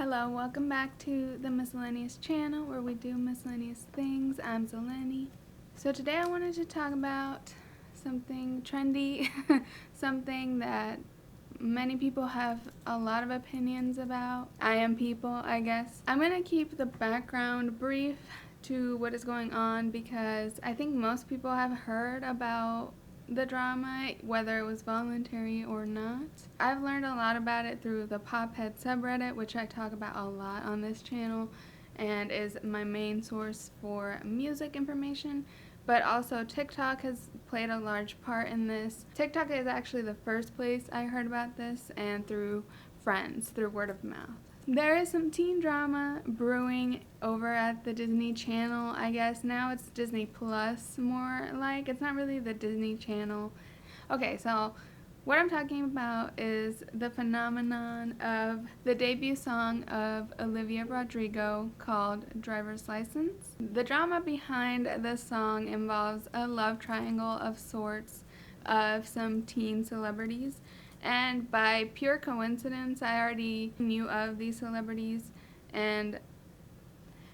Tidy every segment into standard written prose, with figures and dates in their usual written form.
Hello, welcome back to the Miscellaneous channel where we do miscellaneous things. I'm Zeleny. So today I wanted to talk about something trendy, something that many people have a lot of opinions about. I am people, I guess. I'm going to keep the background brief to what is going on because I think most people have heard about the drama, whether it was voluntary or not. I've learned a lot about it through the Pophead subreddit, which I talk about a lot on this channel and is my main source for music information. But also TikTok has played a large part in this. TikTok is actually the first place I heard about this, and through friends, through word of mouth. There is some teen drama brewing over at the Disney Channel. I guess now it's Disney Plus more like. It's not really the Disney Channel. Okay, so what I'm talking about is the phenomenon of the debut song of Olivia Rodrigo called Driver's License. The drama behind this song involves a love triangle of sorts of some teen celebrities. And by pure coincidence, I already knew of these celebrities, and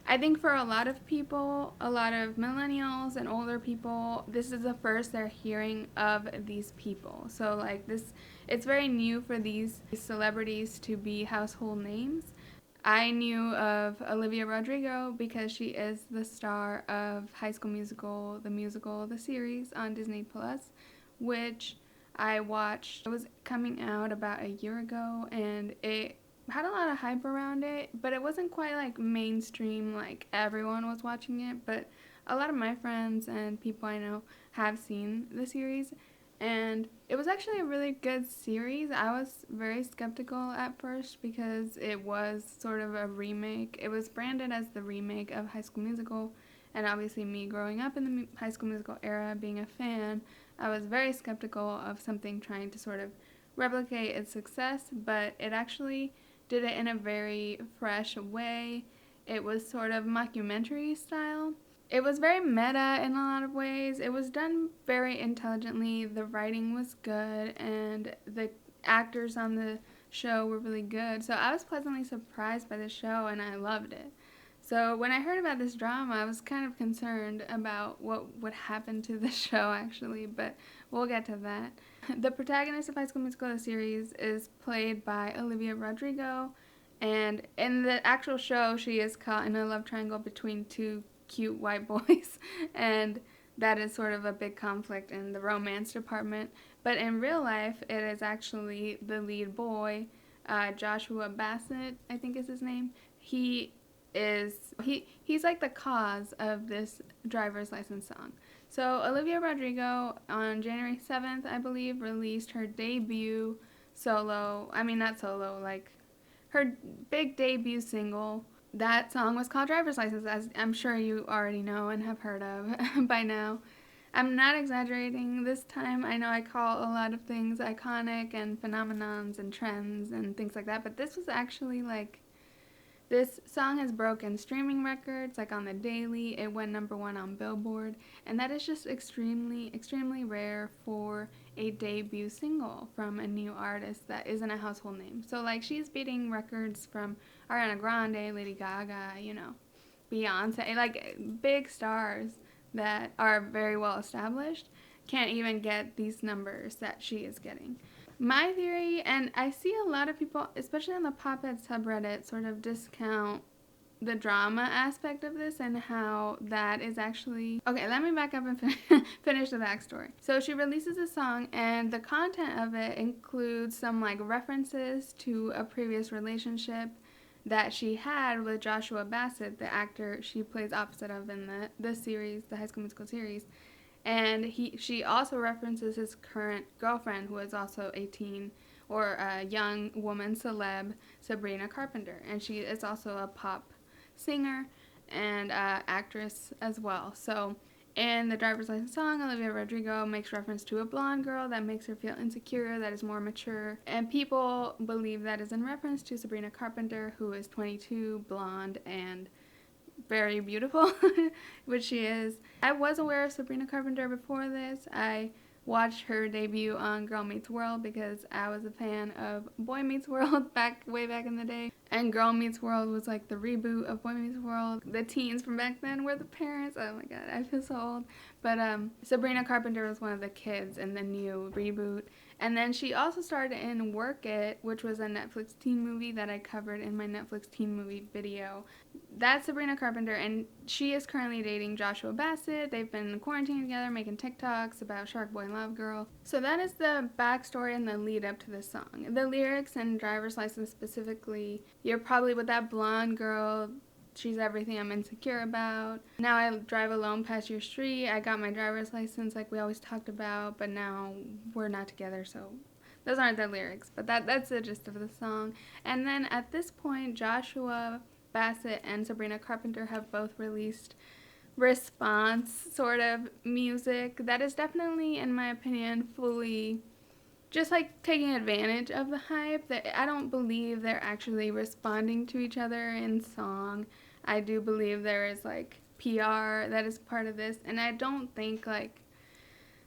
I think for a lot of people, a lot of millennials and older people, this is the first they're hearing of these people. So like this, it's very new for these celebrities to be household names. I knew of Olivia Rodrigo because she is the star of High School Musical, the series on Disney Plus, which I watched. It was coming out about a year ago, and it had a lot of hype around it, but it wasn't quite like mainstream, like everyone was watching it. But a lot of my friends and people I know have seen the series, and it was actually a really good series. I was very skeptical at first because it was sort of a remake. It was branded as the remake of High School Musical, and obviously me growing up in the High School Musical era, being a fan, I was very skeptical of something trying to sort of replicate its success, but it actually did it in a very fresh way. It was sort of mockumentary style. It was very meta in a lot of ways. It was done very intelligently. The writing was good, and the actors on the show were really good. So I was pleasantly surprised by the show, and I loved it. So when I heard about this drama, I was kind of concerned about what would happen to the show, actually, but we'll get to that. The protagonist of High School Musical, the series, is played by Olivia Rodrigo, and in the actual show, she is caught in a love triangle between two cute white boys, and that is sort of a big conflict in the romance department. But in real life, it is actually the lead boy, Joshua Bassett, I think is his name. He's like the cause of this driver's license song. So Olivia Rodrigo on January 7th, I believe, released her debut like her big debut single. That song was called Driver's License, as I'm sure you already know and have heard of by now. I'm not exaggerating this time. I know I call a lot of things iconic and phenomenons and trends and things like that, but this was actually like, this song has broken streaming records, like on the daily. It went #1 on Billboard, and that is just extremely, extremely rare for a debut single from a new artist that isn't a household name. So, like, she's beating records from Ariana Grande, Lady Gaga, Beyonce, like, big stars that are very well established can't even get these numbers that she is getting. My theory, and I see a lot of people, especially on the Pophead subreddit, sort of discount the drama aspect of this and how that is actually... Okay, let me back up and finish the backstory. So she releases a song, and the content of it includes some like references to a previous relationship that she had with Joshua Bassett, the actor she plays opposite of in the series, the High School Musical series. And she also references his current girlfriend, who is also a teen or a young woman celeb, Sabrina Carpenter. And she is also a pop singer and actress as well. So in the Driver's License song, Olivia Rodrigo makes reference to a blonde girl that makes her feel insecure, that is more mature. And people believe that is in reference to Sabrina Carpenter, who is 22, blonde, and very beautiful, which she is. I was aware of Sabrina Carpenter before this. I watched her debut on Girl Meets World because I was a fan of Boy Meets World way back in the day. And Girl Meets World was like the reboot of Boy Meets World. The teens from back then were the parents. Oh my god, I feel so old. But Sabrina Carpenter was one of the kids in the new reboot. And then she also starred in Work It, which was a Netflix teen movie that I covered in my Netflix teen movie video. That's Sabrina Carpenter, and she is currently dating Joshua Bassett. They've been quarantining together, making TikToks about Shark Boy and Love Girl. So that is the backstory and the lead up to this song. The lyrics and Driver's License specifically, you're probably with that blonde girl. She's everything I'm insecure about. Now I drive alone past your street. I got my driver's license like we always talked about, but now we're not together, so those aren't the lyrics. But that's the gist of the song. And then at this point, Joshua Bassett and Sabrina Carpenter have both released response sort of music that is definitely, in my opinion, fully just like taking advantage of the hype. That I don't believe they're actually responding to each other in song. I do believe there is like PR that is part of this, and I don't think like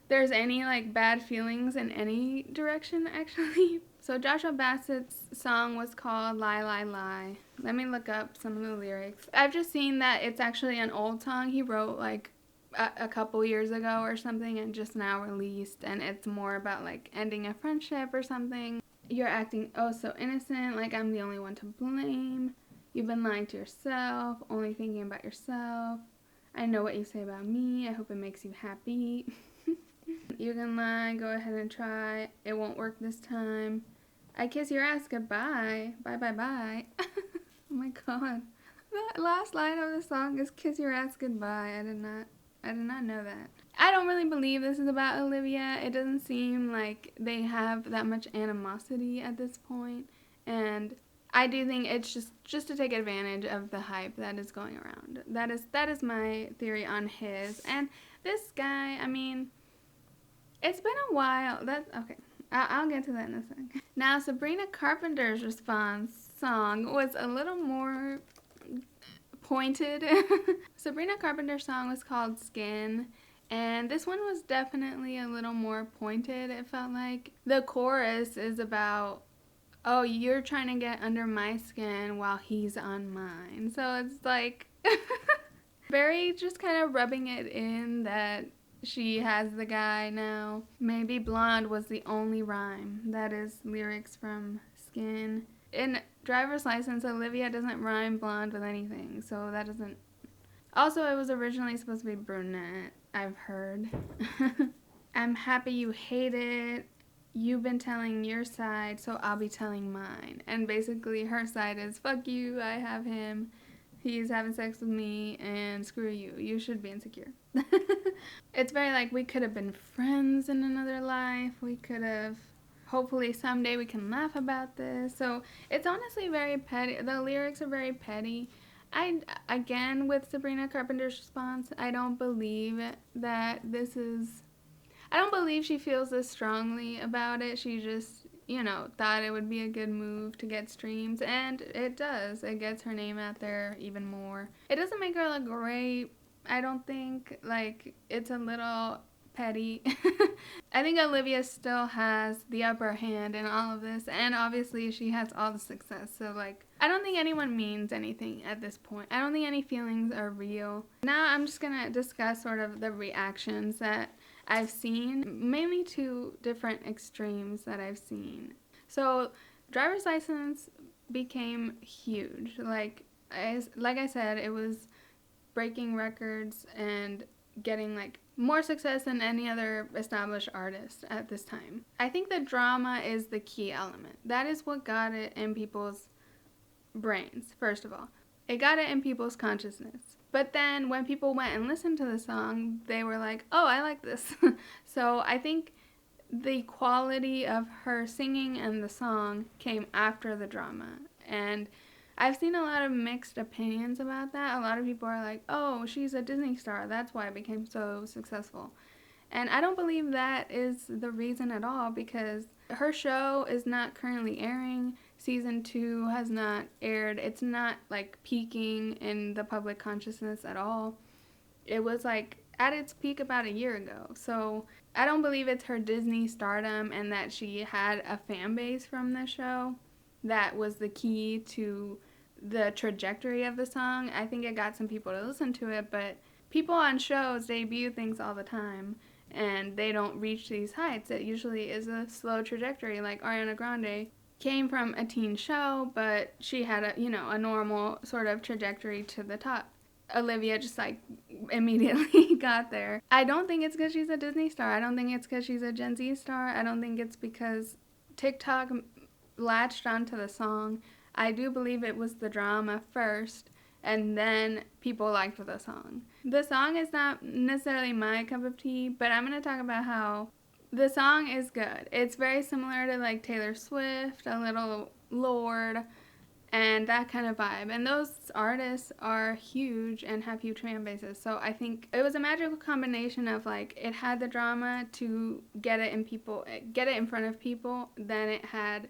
there's any like bad feelings in any direction actually. So Joshua Bassett's song was called Lie Lie Lie. Let me look up some of the lyrics. I've just seen that it's actually an old song he wrote like a couple years ago or something and just now released, and it's more about like ending a friendship or something. You're acting oh so innocent, like I'm the only one to blame. You've been lying to yourself, only thinking about yourself. I know what you say about me, I hope it makes you happy. You can lie, go ahead and try, it won't work this time. I kiss your ass goodbye, bye bye bye. Oh my god. The last line of the song is kiss your ass goodbye. I did not know that. I don't really believe this is about Olivia. It doesn't seem like they have that much animosity at this point, and I do think it's just to take advantage of the hype that is going around. That is my theory on his. And this guy, I mean, it's been a while. That's okay. I'll get to that in a second. Now, Sabrina Carpenter's response song was a little more pointed. Sabrina Carpenter's song was called Skin, and this one was definitely a little more pointed. It felt like the chorus is about, oh, you're trying to get under my skin while he's on mine. So it's like very just kind of rubbing it in that she has the guy now. Maybe blonde was the only rhyme. That is lyrics from Skin. In Driver's License, Olivia doesn't rhyme blonde with anything, so that doesn't. Also, it was originally supposed to be brunette, I've heard. I'm happy you hate it. You've been telling your side, so I'll be telling mine. And basically, her side is, fuck you, I have him. He's having sex with me, and screw you. You should be insecure. It's very like, we could have been friends in another life. We could have, hopefully someday we can laugh about this. So it's honestly very petty. The lyrics are very petty. Again, with Sabrina Carpenter's response, I don't believe that this is, I don't believe she feels this strongly about it. She just, thought it would be a good move to get streams, and it does. It gets her name out there even more. It doesn't make her look great. I don't think, like, it's a little petty. I think Olivia still has the upper hand in all of this, and obviously she has all the success, so, like, I don't think anyone means anything at this point. I don't think any feelings are real. Now I'm just gonna discuss sort of the reactions that I've seen, mainly two different extremes that I've seen. So, Driver's License became huge. Like I said, it was breaking records and getting like more success than any other established artist at this time. I think the drama is the key element. That is what got it in people's brains, first of all. It got it in people's consciousness. But then when people went and listened to the song, they were like, oh, I like this. So I think the quality of her singing and the song came after the drama. And I've seen a lot of mixed opinions about that. A lot of people are like, oh, she's a Disney star. That's why it became so successful. And I don't believe that is the reason at all, because her show is not currently airing. Season 2 has not aired. It's not like peaking in the public consciousness at all. It was like at its peak about a year ago. So I don't believe it's her Disney stardom and that she had a fan base from the show. that was the key to the trajectory of the song. I think it got some people to listen to it, but people on shows debut things all the time, and they don't reach these heights. It usually is a slow trajectory. Like Ariana Grande came from a teen show, but she had a normal sort of trajectory to the top. Olivia just like immediately got there. I don't think it's because she's a Disney star. I don't think it's because she's a Gen Z star. I don't think it's because TikTok latched onto the song. I do believe it was the drama first, and then people liked the song. The song is not necessarily my cup of tea, but I'm going to talk about how the song is good. It's very similar to like Taylor Swift, a little Lorde, and that kind of vibe. And those artists are huge and have huge fan bases. So I think it was a magical combination of like it had the drama to get it in front of people, then it had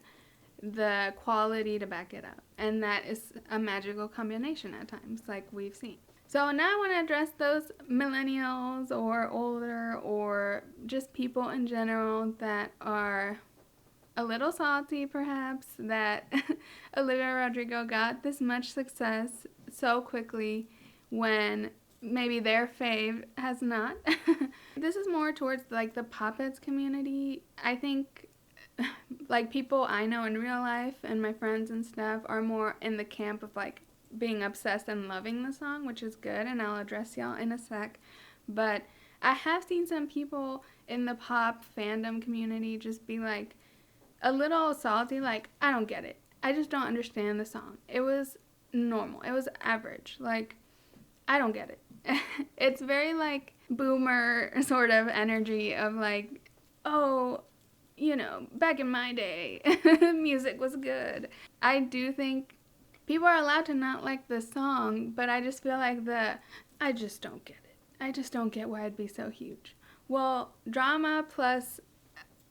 the quality to back it up. And that is a magical combination at times, like we've seen. So now I want to address those millennials or older or just people in general that are a little salty, perhaps, that Olivia Rodrigo got this much success so quickly when maybe their fave has not. This is more towards like the Poppets community. I think like people I know in real life and my friends and stuff are more in the camp of like being obsessed and loving the song, which is good, and I'll address y'all in a sec. But I have seen some people in the pop fandom community just be like a little salty, like, I don't get it. I just don't understand the song. It was normal. It was average. Like, I don't get it. It's very like boomer sort of energy of like, oh, back in my day, music was good. I do think people are allowed to not like the song, but I just feel like I just don't get it. I just don't get why it'd be so huge. Well, drama plus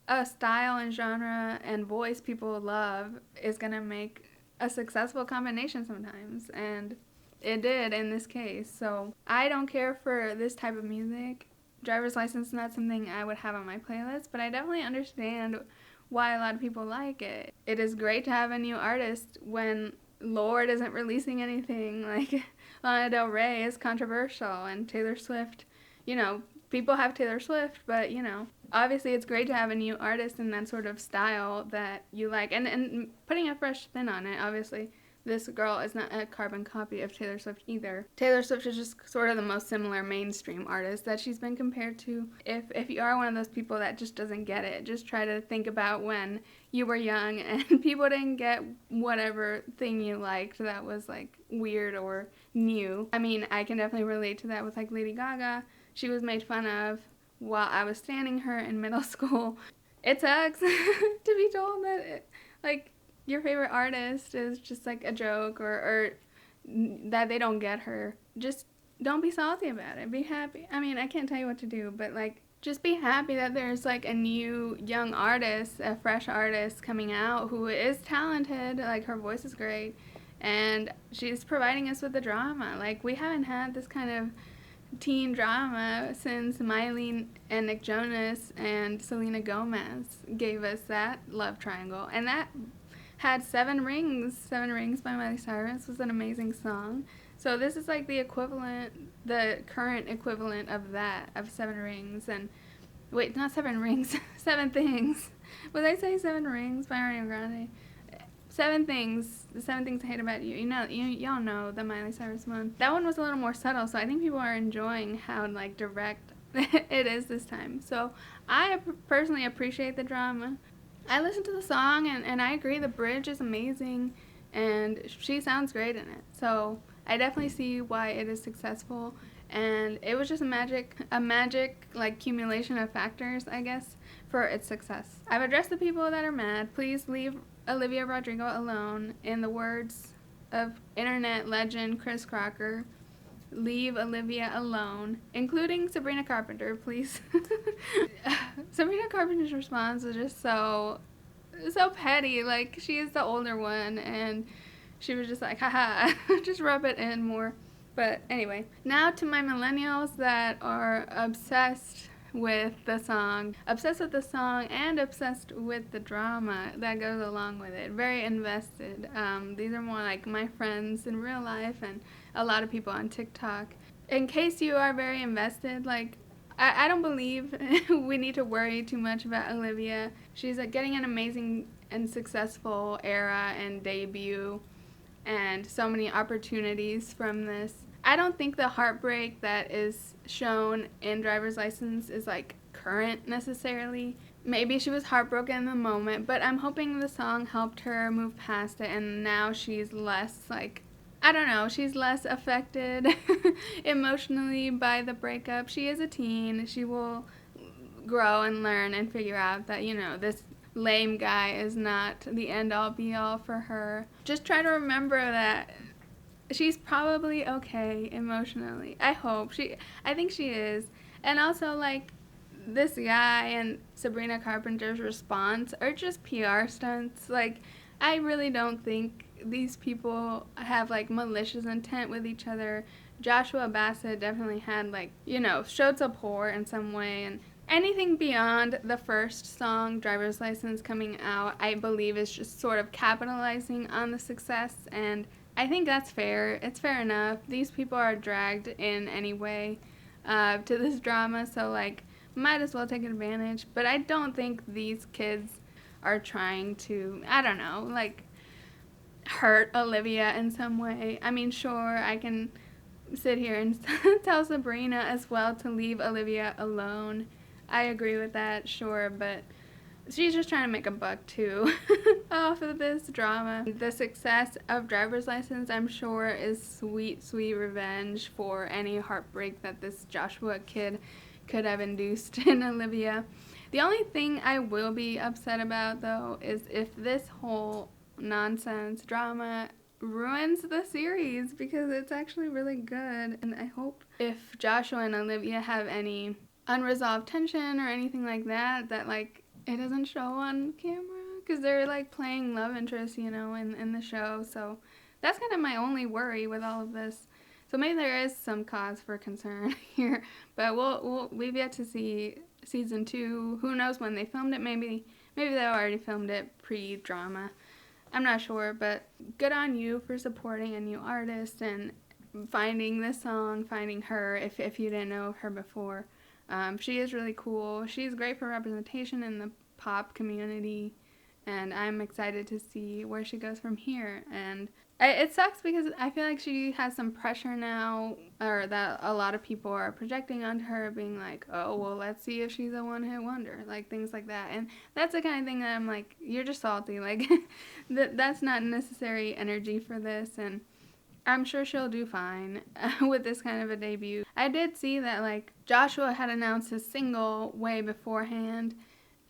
a style and genre and voice people love is going to make a successful combination sometimes, and it did in this case. So I don't care for this type of music. Driver's License is not something I would have on my playlist, but I definitely understand why a lot of people like it. It is great to have a new artist when Lorde isn't releasing anything. Like Lana Del Rey is controversial, and Taylor Swift, people have Taylor Swift, but obviously it's great to have a new artist in that sort of style that you like, and putting a fresh spin on it. Obviously this girl is not a carbon copy of Taylor Swift either. Taylor Swift is just sort of the most similar mainstream artist that she's been compared to. If you are one of those people that just doesn't get it, just try to think about when you were young and people didn't get whatever thing you liked that was like weird or new. I mean, I can definitely relate to that with like Lady Gaga. She was made fun of while I was standing her in middle school. It sucks to be told that your favorite artist is just like a joke or that they don't get her. Just don't be salty about it. Be happy. I mean, I can't tell you what to do, but like just be happy that there's like a new young artist, a fresh artist coming out who is talented. Like her voice is great and she's providing us with the drama. Like we haven't had this kind of teen drama since Miley and Nick Jonas and Selena Gomez gave us that love triangle, and that had Seven Rings. Seven Rings by Miley Cyrus was an amazing song. So this is like the current equivalent of that, of Seven Rings. And wait, not Seven Rings, Seven Things. Was I say Seven Rings by Ariana Grande? Seven Things, the Seven Things I Hate About You. Y'all know the Miley Cyrus one. That one was a little more subtle, so I think people are enjoying how like direct it is this time. So I personally appreciate the drama. I listened to the song and I agree the bridge is amazing and she sounds great in it. So I definitely see why it is successful, and it was just a magic like accumulation of factors, I guess, for its success. I've addressed the people that are mad. Please leave Olivia Rodrigo alone. In the words of internet legend Chris Crocker, leave Olivia alone, including Sabrina Carpenter, please. Sabrina Carpenter's response was just so petty. Like, she is the older one, and she was just like, haha, just rub it in more. But anyway, now to my millennials that are obsessed with the song, and obsessed with the drama that goes along with it. Very invested. These are more like my friends in real life and a lot of people on TikTok. In case you are very invested, like, I don't believe we need to worry too much about Olivia. She's getting an amazing and successful era and debut, and so many opportunities from this. I don't think the heartbreak that is shown in Driver's License is like current necessarily. Maybe she was heartbroken in the moment, but I'm hoping the song helped her move past it, and now she's less like, I don't know, she's less affected emotionally by the breakup. She is a teen. She will grow and learn and figure out that, this lame guy is not the end all be all for her. Just try to remember that she's probably okay emotionally. I think she is. And also, like, this guy and Sabrina Carpenter's response are just PR stunts. Like, I really don't think these people have, like, malicious intent with each other. Joshua Bassett definitely had, like, showed support in some way, and anything beyond the first song, Driver's License, coming out, I believe is just sort of capitalizing on the success, and I think that's fair. It's fair enough. These people are dragged in anyway to this drama, so, like, might as well take advantage. But I don't think these kids are trying to, I don't know, like, hurt Olivia in some way. I mean, sure, I can sit here and tell Sabrina as well to leave Olivia alone. I agree with that, sure, but she's just trying to make a buck too off of this drama. The success of Driver's License, I'm sure, is sweet, sweet revenge for any heartbreak that this Joshua kid could have induced in Olivia. The only thing I will be upset about, though, is if this whole nonsense drama ruins the series, because it's actually really good, and I hope if Joshua and Olivia have any unresolved tension or anything like that, like, it doesn't show on camera, because they're, like, playing love interest, in the show, so that's kind of my only worry with all of this. So maybe there is some cause for concern here, but we've yet to see season 2. Who knows when they filmed it? Maybe they already filmed it pre-drama. I'm not sure, but good on you for supporting a new artist and finding this song, finding her, if you didn't know of her before. She is really cool. She's great for representation in the pop community, and I'm excited to see where she goes from here. And it sucks because I feel like she has some pressure now, or that a lot of people are projecting onto her, being like, oh, well, let's see if she's a one-hit wonder, like things like that. And that's the kind of thing that I'm like, you're just salty. Like, that's not necessary energy for this, and I'm sure she'll do fine with this kind of a debut. I did see that, like, Joshua had announced his single way beforehand,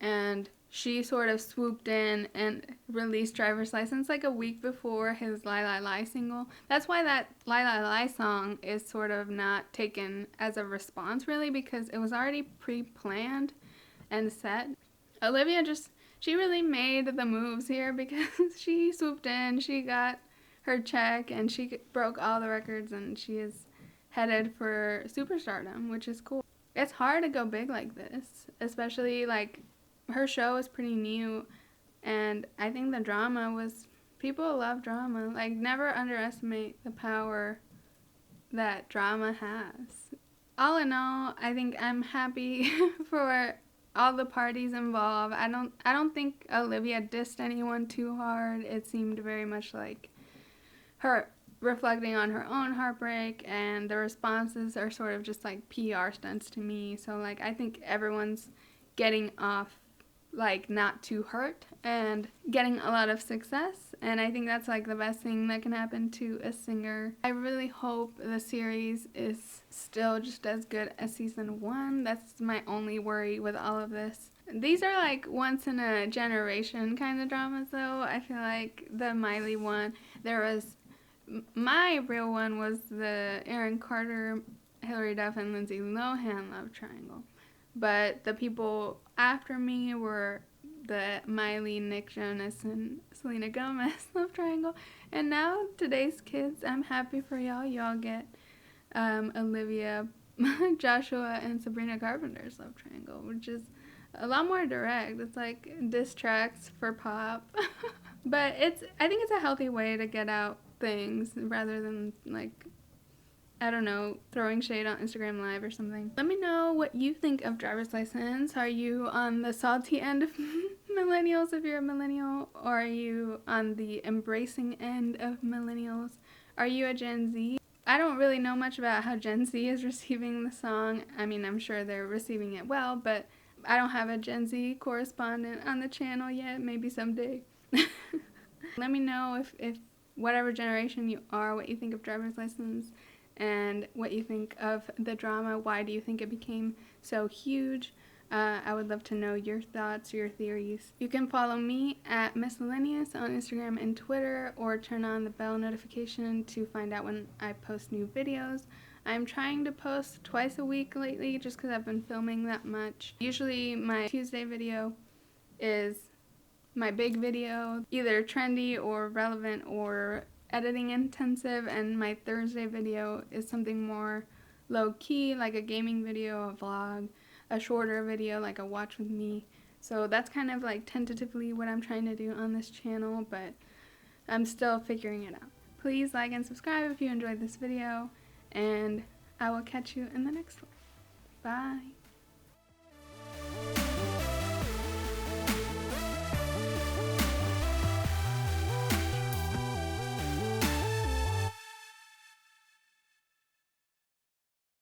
and she sort of swooped in and released Driver's License like a week before his Lie Lie Lie single. That's why that Lie Lie Lie song is sort of not taken as a response, really, because it was already pre-planned and set. Olivia she really made the moves here because she swooped in, she got her check, and she broke all the records, and she is headed for superstardom, which is cool. It's hard to go big like this, especially, like, her show is pretty new, and I think the drama people love drama. Like, never underestimate the power that drama has. All in all, I think I'm happy for all the parties involved. I don't think Olivia dissed anyone too hard. It seemed very much like her reflecting on her own heartbreak, and the responses are sort of just like PR stunts to me. So, like, I think everyone's getting off, like, not too hurt and getting a lot of success, and I think that's, like, the best thing that can happen to a singer. I really hope the series is still just as good as season 1. That's my only worry with all of this. These are, like, once in a generation kind of dramas, though. I feel like the Miley one, my real one was the Aaron Carter, Hilary Duff, and Lindsay Lohan love triangle. But the people after me were the Miley, Nick Jonas, and Selena Gomez love triangle. And now, today's kids, I'm happy for y'all. Y'all get Olivia Joshua and Sabrina Carpenter's love triangle, which is a lot more direct. It's like diss tracks for pop. But I think it's a healthy way to get out things rather than, like, I don't know, throwing shade on Instagram Live or something. Let me know what you think of driver's license. Are you on the salty end of millennials if you're a millennial? Or are you on the embracing end of millennials? Are you a Gen Z? I don't really know much about how Gen Z is receiving the song. I mean, I'm sure they're receiving it well, but I don't have a Gen Z correspondent on the channel yet. Maybe someday. Let me know if whatever generation you are, what you think of driver's license and what you think of the drama. Why do you think it became so huge? I would love to know your thoughts, your theories. You can follow me at Miscellaneous on Instagram and Twitter, or turn on the bell notification to find out when I post new videos. I'm trying to post twice a week lately just because I've been filming that much. Usually my Tuesday video is my big video, either trendy or relevant or editing intensive, and my Thursday video is something more low-key, like a gaming video, a vlog, a shorter video like a watch with me. So that's kind of like tentatively what I'm trying to do on this channel, but I'm still figuring it out. Please like and subscribe if you enjoyed this video, and I will catch you in the next one. Bye!